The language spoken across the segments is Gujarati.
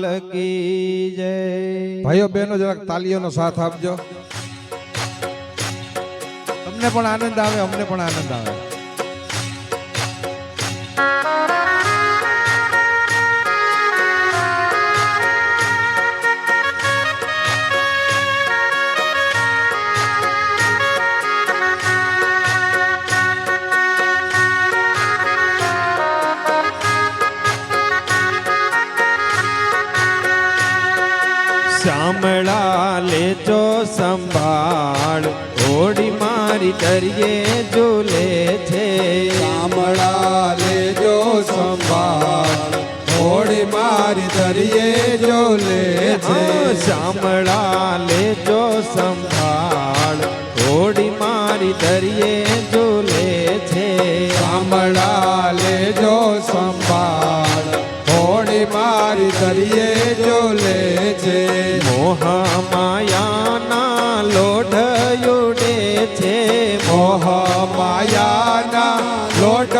લગી જય ભાઈઓ બહેનો જરાક તાલીઓનો સાથ આપજો. તમને પણ આનંદ આવે, અમને પણ આનંદ આવે. શામળા લેજો સંભાળ, ઘોડી મારી દરિયે ઝૂલે છે. શામળા લેજો સંભાળ, ઘોડી મારી દરિયે ઝૂલે છે. શામળા લેજો સંભાળ, ઘોડી મારી દરિયે ઝૂલે છે. શામળા લેજો સંભાળ, ઘોડી મારી દરિયે ઝૂલે છે. મોહ માયાના લોઢ ઉડે છે. મોહ માયાના લોટ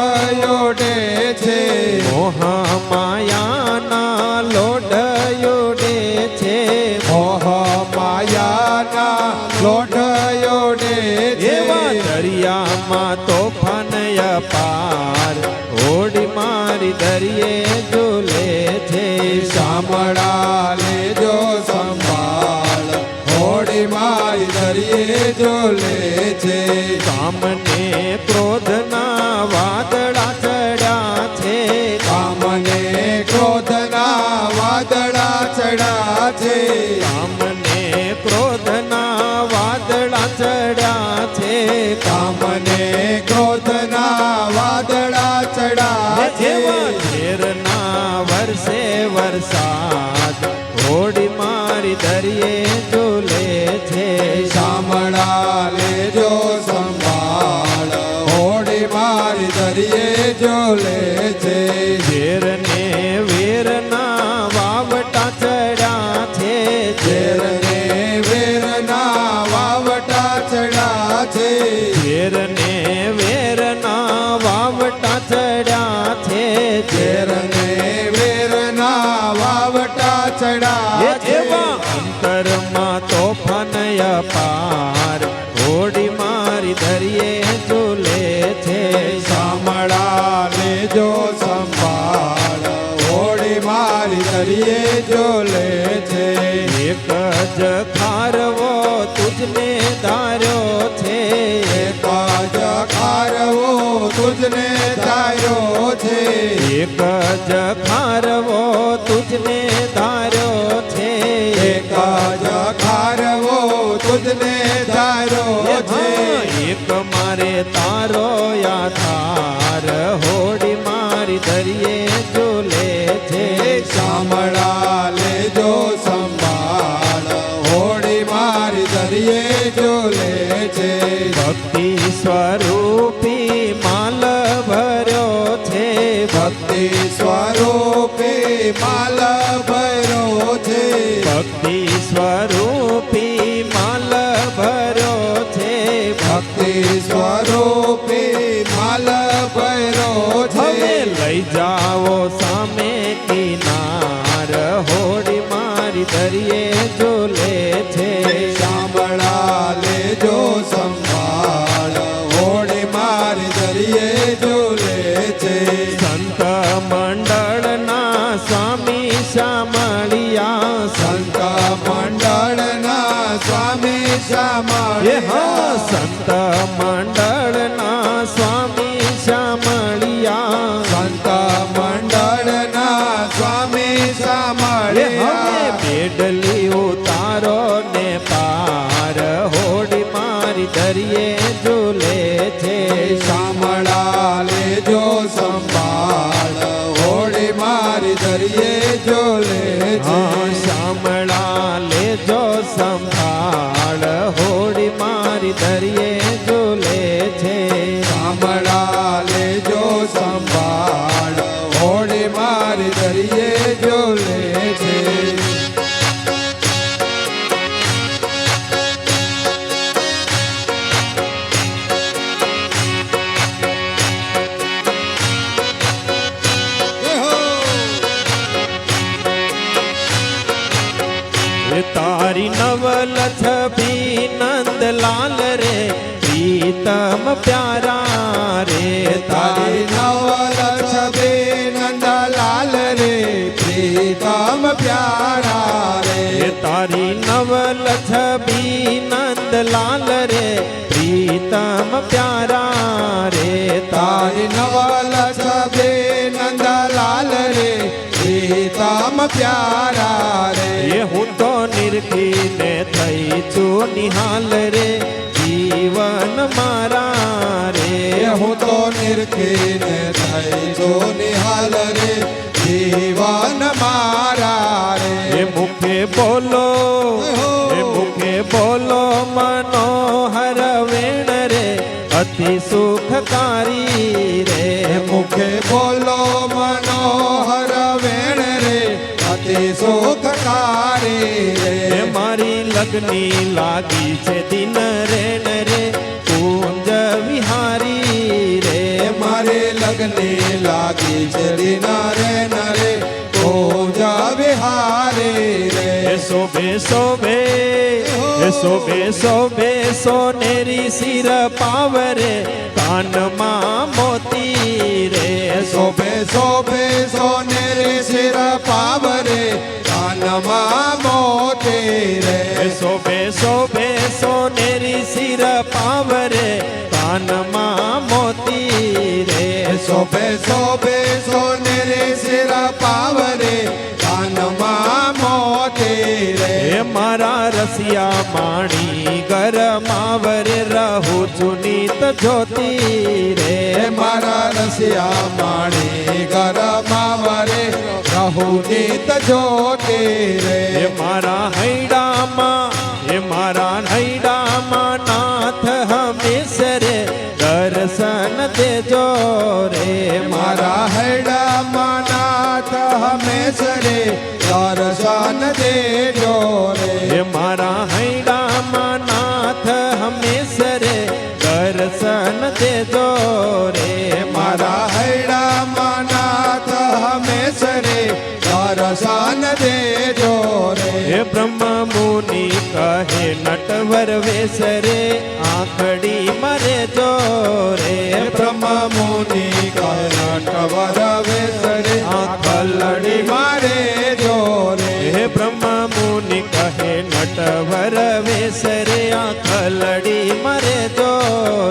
ઉડે છે. મોહ માયાના લોઢ ઉડે છે. મોહ માયાના લોટ ઉડે છે. એવા દરિયામાં તોફાન અપાર, ઘોડી મારી દરિયે ઝૂલે છે. શામળા લેજો સંભાળ, ઘોડી મારી દરિયે ઝૂલે છે. કામને ક્રોધના વાદળા ચડ્યા છે. કામને ક્રોધના વાદળા ચડ્યા છે. કામને ક્રોધના વાદળા ચડ્યા છે. કામને ક્રોધના વાદળા ચડ્યા છે. ઝેરના વર્ષે વરસાદ, ઘોડી મારી દરિયે ઝૂલે છે. શામળા લેજો સંભાળ, ઘોડી મારી દરિયે ઝૂલે છે. ઝેરને વેરના વાવટા ચડ્યા છે. ઝેરને વેરના વાવટા ચડ્યા છે. ઝેરને વેરના વાવટા ચડ્યા છે. ઝેરને વેરના વાવટા ચડ્યા છે. એવા અંતરમાં તોફાન અપાર, ઘોડી મારી દરિયે ઝૂલે છે. શામળા લેજો સંભાળ, ઘોડી મારી દરિયે ઝૂલે છે. એક જ ખારવો તુજને ધાર્યો છે. એક જ ખારવો તુજને ધાર્યો છે. એક જ ખારવો તુજને ધાર્યો છે. એક જ ખારવો તુજને ધાર્યો છે. એક મારે તારો આધાર, હોડી મારી દરિયે ઝૂલે છે. શામળા લેજો સંભાળ, હોડી મારી દરિયે ઝૂલે છે. ભક્તિ સ્વરૂપી માલ ભર્યો છે. ભક્તિ સ્વરૂપી માલ ભર્યો છે. ભક્તિ સ્વરૂપી માલ ભર્યો છે. ભક્તિ સ્વરૂપી માલ ભર્યો છે. હવે લઈ જાઓ સામે કિનાર, હોડી મારી દરિયે ઝૂલે છે. શામળા લેજો સંભાળ, હોડી મારી દરિયે ઝૂલે છે. સંત મંડળના સ્વામી શામળિયા. સંત મંડળના સ્વામી એ શામળિયા. સંત મંડળના સ્વામી શામળિયા. સંત મંડળના સ્વામી શામળિયા. બેડલી ઉતારો ને પાર, હોડી મારી દરિયે ઝૂલે છે. શામળા લેજો સંભાળ, હોડી મારી દરિયે ઝૂલે છે. શામળા લેજો સંભાળ, હોડી મારી દરિયે ઝૂલે છે. શામળા લેજો સંભાળ, હોડી મારી દરિયે ઝૂલે છે. તારી નવલ છબી નંદલાલ રે પ્રીતમ પ્યારા રે તારી નવલ છબી નંદલાલ રે પ્રીતમ પ્યારા રે તારી નવલ છબી નંદલાલ રે પ્રીતમ પ્યારા રે તારી નવલ છબી નંદલાલ રે પ્રીતમ પ્યારા રે હું તો નિરખીને થઈ છું નિહાલ રે જીવન મારા રે હું તો નિરખીને થઈ છું નિહાલ રે જીવન મારા રે એ મુખે બોલો એ મુખે બોલો મનોહર વેણ રે અતિ સુખકારી રે મુખે બોલો મનોહર વેણ રે અતિ સુખકારી એ રે મારી લગ્ની લાગી છે દિન રેણ રે કુંજ વિહારી રે મારે લગ્ને લાગી છે દિનારે નરે પૂજા વિહારે રે શોભે શોભે શોભે શોભે સોનેરી સિર પાવરે કાનમાં મોતી રે શોભે શોભે સોનેરે શિર પાવરે કાનમાં મોતે રે શોભે શોભે સોનેરી સિર પાવરે કાનમાં મોતી રે શોભે શોભે સોનેરે શિર પાવરે કાનમાં મોતે રે એ મારા રસિયા માણી ગરમાવરે રહું છું નીત જ્યોતિ રે હે મારા રસિયા માણી ગરમાવરે રહુનીત જોતે રે એ મારા હૈડામાં એ મારા હૈડામાં નાથ હમેશરે દર્શન દેજો રે મારા હૈડામાં નાથ હમેશરે દર્શન દેજો રે એ મારા હૈડામાં નાથ હમેશરે દર્શન દેજો રે મારા હૈડામાં નાથ હમેશરે દર્શન દેજો રે હે બ્રહ્મ મુનિ કહે નટવર વેસરે આંખડી મરે જો રે બ્રહ્મ મુનિ કહે નટવર વેસરે આંખલડી મારે જો રે હે બ્રહ્મ મુનિ કહે નટવર વેસરે આંખલડી મરે જો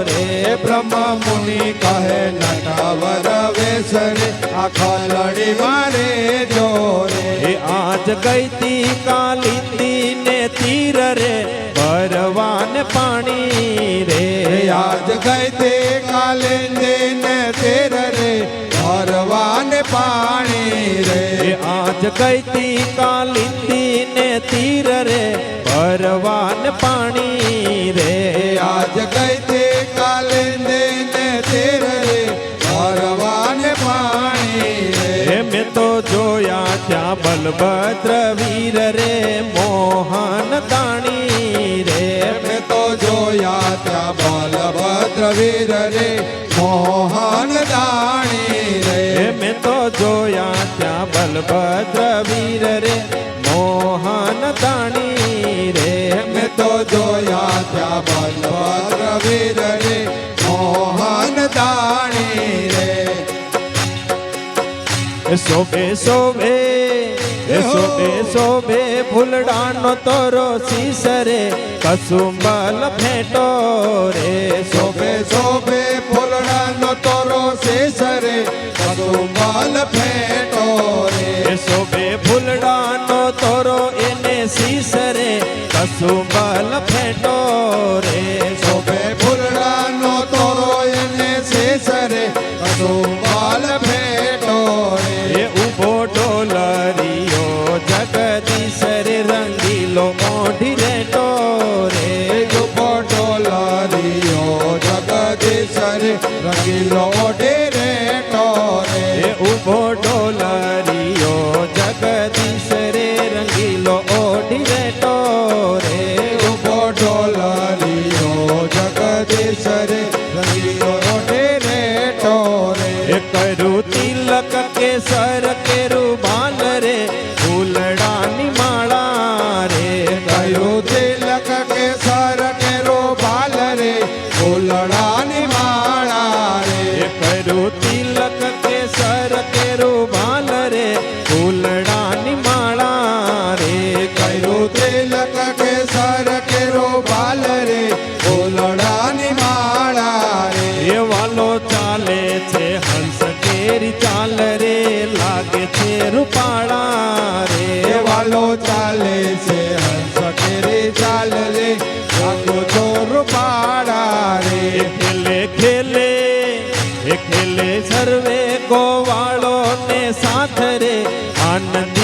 રે બ્રહ્મ મુનિ કહે નટવર વેસરે આંખલડી મારે જો રે હે આજ ગઈતી કાલિંદી ને તીર રે ભરવાન પાણી રે આજ ગઈ તે કાલે ને તેર રે ભરવાન પાણી રે હે આજ ગઈતી કાલિંદી ને તીર રે ભરવાન પાણી રે આજ ગઈ તે કાલે ને તેર રે ભરવાન પાણી રે હે મેં તો જોયા ત્યાં બલભદ્ર વીર રે મોહન દાણી રે મેં તો જોયા ત્યાં બલભદ્ર વીર રે મોહન દાણી રે હે મેં તો જોયા ત્યાં બલભદ્ર વીર રે મોહન દાણી રે મેં તો જોયા ત્યાં બલભદ્ર વીર રે મોહન દાણી રે શોભે શોભે શોભે શોભે ફૂલડાનો તોરો શીસરે કસુંબલ ફેટો રે શોભે શોભે ફૂલડાનો તોરો શેષરે કસુંબલ ફેટો રે શોભે ફૂલડાનો તોરો એને શીસરે કસુંબલ ફેટો રે શોભે ફૂલડાનો તોરો એને શેષરે કસુંબલ ફેટો રે એ ઉભો ડોલરિયો જગદીશ રે રંગીલો મોઢી રેટો રે ઉભો ડોલરિયો જગદીશ રે રંગીલો ઢેરે ટોરે એ ઉભો ડોલરિયો જગદીશ રે રંગીલો ઓઢી રેટો રે ઉભો ડોલ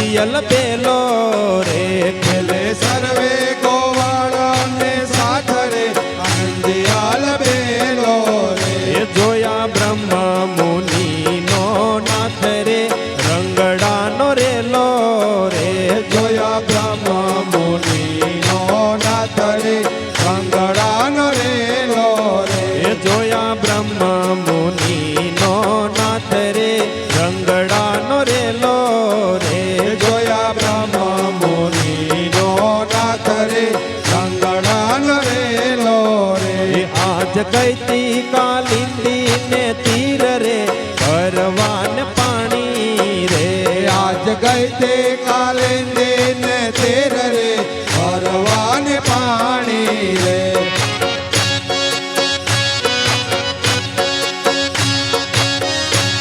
દિયલ બેલો રે ખેલે સર્વે ગોવાળાને સાથ રે આનંદિયાલ બેલો રે એ જોયા બ્રહ્મ મુનિનો નાથ રે રંગડાનો રેલો રે જોયા બ્રહ્મ મુનિનો નાથ રે કંગડાનો રેલો રે એ જોયા બ્રહ્મ મુનિનો નાથ રે રંગડાનો રેલો રે જોયા બ્રહ્મ મુનિનો નાથ રે કંગડાનો રેલો રે એ આજ કઈતી કાલિંદી ને તીર રે ભરવાન પાણી રે આજ ગઈ તે કાલે